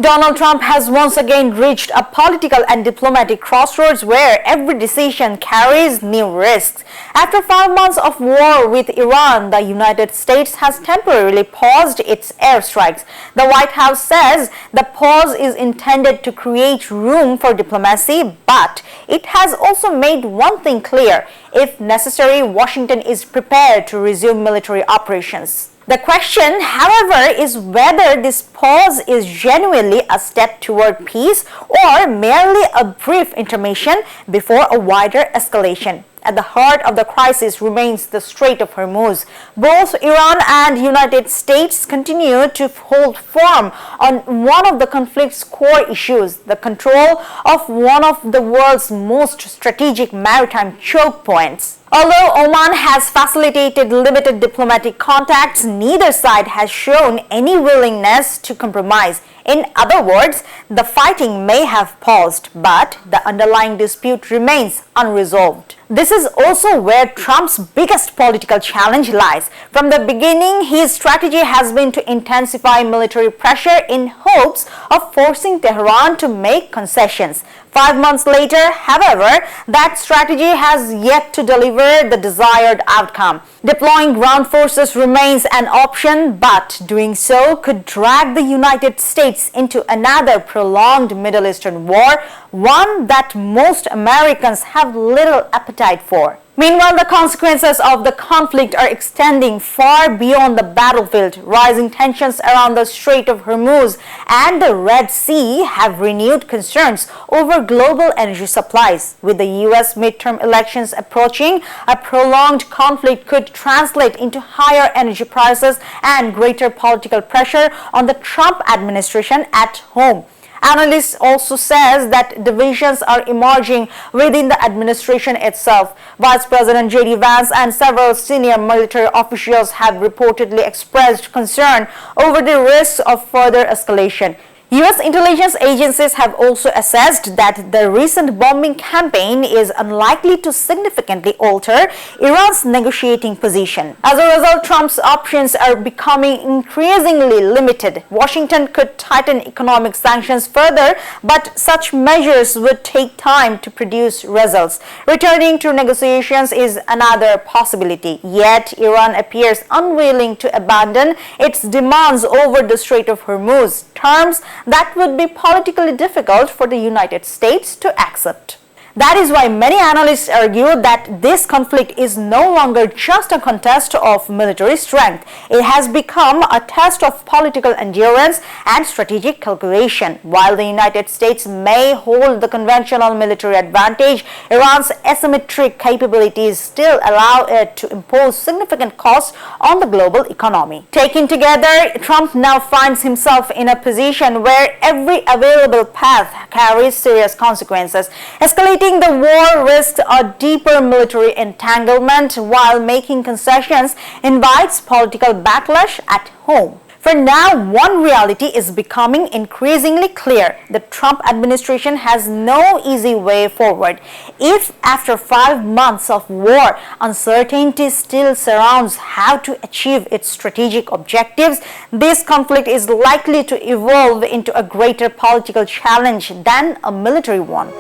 Donald Trump has once again reached a political and diplomatic crossroads where every decision carries new risks. After 5 months of war with Iran, the United States has temporarily paused its airstrikes. The White House says the pause is intended to create room for diplomacy, but it has also made one thing clear: if necessary, Washington is prepared to resume military operations. The question, however, is whether this pause is genuinely a step toward peace or merely a brief intermission before a wider escalation. At the heart of the crisis remains the Strait of Hormuz. Both Iran and United States continue to hold firm on one of the conflict's core issues, the control of one of the world's most strategic maritime choke points. Although Oman has facilitated limited diplomatic contacts, neither side has shown any willingness to compromise. In other words, the fighting may have paused, but the underlying dispute remains unresolved. This is also where Trump's biggest political challenge lies. From the beginning, his strategy has been to intensify military pressure in hopes of forcing Tehran to make concessions. 5 months later, however, that strategy has yet to deliver the desired outcome. Deploying ground forces remains an option, but doing so could drag the United States into another prolonged Middle Eastern war, one that most Americans have little appetite for. Meanwhile, the consequences of the conflict are extending far beyond the battlefield. Rising tensions around the Strait of Hormuz and the Red Sea have renewed concerns over global energy supplies. With the U.S. midterm elections approaching, a prolonged conflict could translate into higher energy prices and greater political pressure on the Trump administration at home. Analysts also says that divisions are emerging within the administration itself. Vice President J.D. Vance and several senior military officials have reportedly expressed concern over the risks of further escalation. U.S. intelligence agencies have also assessed that the recent bombing campaign is unlikely to significantly alter Iran's negotiating position. As a result, Trump's options are becoming increasingly limited. Washington could tighten economic sanctions further, but such measures would take time to produce results. Returning to negotiations is another possibility. Yet, Iran appears unwilling to abandon its demands over the Strait of Hormuz, terms that would be politically difficult for the United States to accept. That is why many analysts argue that this conflict is no longer just a contest of military strength. It has become a test of political endurance and strategic calculation. While the United States may hold the conventional military advantage, Iran's asymmetric capabilities still allow it to impose significant costs on the global economy. Taken together, Trump now finds himself in a position where every available path carries serious consequences. Escalating the war risks a deeper military entanglement, while making concessions invites political backlash at home. For now, one reality is becoming increasingly clear: the Trump administration has no easy way forward. If after 5 months of war, uncertainty still surrounds how to achieve its strategic objectives, this conflict is likely to evolve into a greater political challenge than a military one.